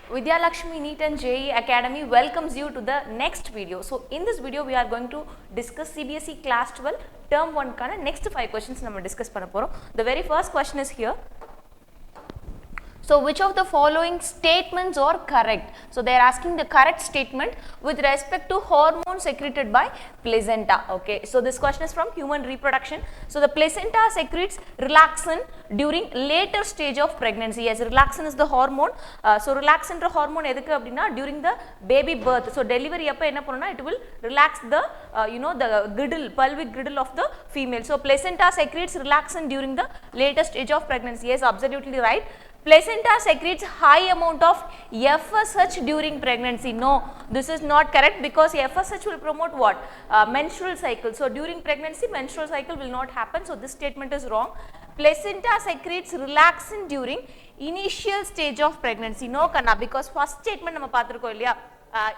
Vidya Lakshmi NEET and JEE Academy welcomes you to the next video. So in this video we are going to discuss CBSE class 12 term 1 kana next 5 questions நம்ம discuss பண்ண போறோம். The very first question is here. So which of the following statements are correct? So they are asking the correct statement with respect to hormones secreted by placenta. Okay, so this question is from human reproduction. So the placenta secretes relaxin during later stage of pregnancy. Yes, relaxin is the hormone. So relaxin hormone edukku appadina during the baby birth. So delivery appa enna pannuna, it will relax the the girdle, pelvic girdle of the female. So placenta secretes relaxin during the later stage of pregnancy. Yes, absolutely right. Placenta secretes high amount of FSH during pregnancy. No, this is not correct because FSH will promote what? Menstrual cycle. So during pregnancy, menstrual cycle will not happen. So this statement is wrong. Placenta secretes relaxin during initial stage of pregnancy. No, Kanna, because first statement நம்ம பார்த்திருக்கோம் இல்லையா,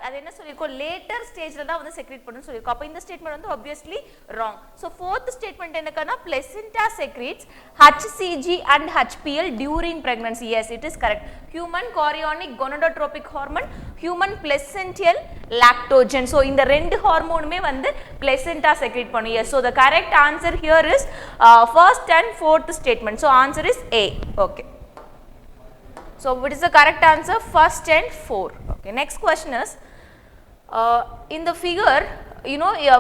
அது என்ன சொல்லிருக்கோம், later ஸ்டேஜ்ல தான் வந்து secrete பண்ணனும் சொல்லிருக்கோம். அப்ப இந்த ஸ்டேட்மென்ட் வந்து obviously wrong. So fourth statement என்னன்னா placenta secretes HCG and HPL during pregnancy. Yes, it is correct. Human chorionic gonadotropic hormone, human placental lactogen. So இந்த ரெண்டு ஹார்மோனுமே வந்து placenta secrete பண்ணும். Yes, so the correct answer here is first and fourth statement. So answer is A. Okay. So what is the correct answer? First and 4. Okay, next question is in the figure,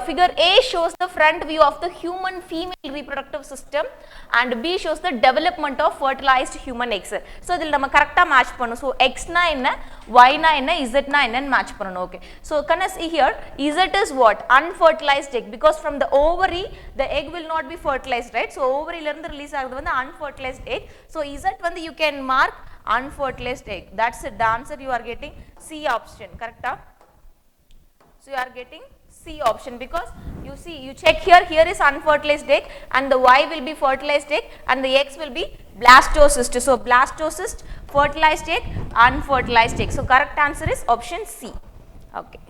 figure A shows the front view of the human female reproductive system and B shows the development of fertilized human eggs. So idhil nama correct match pannum. So X na enna, Y na enna, Z na enna match pannum. Okay, so can I see here, Z is what? Unfertilized egg, because from the ovary the egg will not be fertilized, right? So ovary la irundhu release agudhu vandu unfertilized egg. So Z vandu you can mark unfertilized egg. That's it. The answer you are getting C option. Correct? So you are getting C option because you see, you check here, here is unfertilized egg and the Y will be fertilized egg and the X will be blastocyst. So blastocyst, fertilized egg, unfertilized egg. So correct answer is option C. Okay.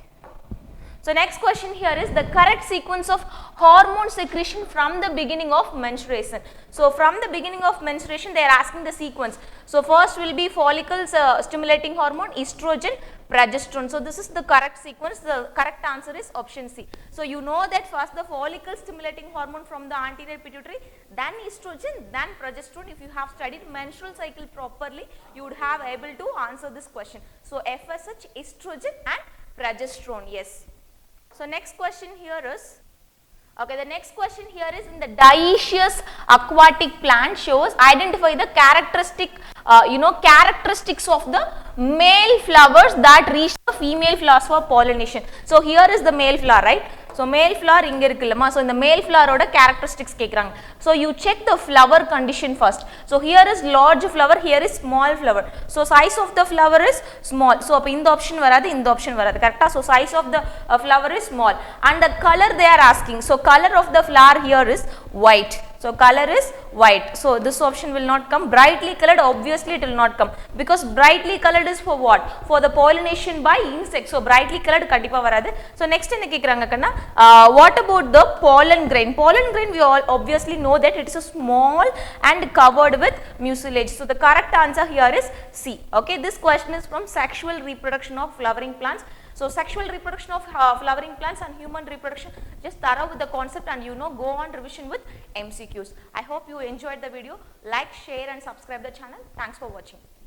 So next question here is the correct sequence of hormone secretion from the beginning of menstruation. So from the beginning of menstruation they are asking the sequence. So first will be follicles stimulating hormone, estrogen, progesterone. So this is the correct sequence. The correct answer is option C. So you know that first the follicle stimulating hormone from the anterior pituitary, then estrogen, then progesterone. If you have studied menstrual cycle properly, you would have able to answer this question. So FSH, estrogen and progesterone. Yes. So next question here is, okay, the next question here is in the dioecious aquatic plant shows identify the characteristic characteristics of the male flowers that reach the female flowers for pollination. So here is the male flower, right? So male flower inga irukilla. So in the male flower oda characteristics kekranga. So you check the flower condition first. So here is large flower, here is small flower. So size of the flower is small. So appo indha option varadhu, indha option varadhu. Correct? So size of the flower is small and the color they are asking. So color of the flower here is white. So color is white. So this option will not come. Brightly colored, obviously it will not come because brightly colored is for what? For the pollination by insects. So brightly colored kandipa varadhu. So next enna kekranga kanna, what about the pollen grain? Pollen grain we all obviously know that it is a small and covered with mucilage. So the correct answer here is C. Okay, this question is from sexual reproduction of flowering plants. So sexual reproduction of flowering plants and human reproduction, just thorough with the concept and go on revision with MCQs. I hope you enjoyed the video. Like, share and subscribe the channel. Thanks for watching.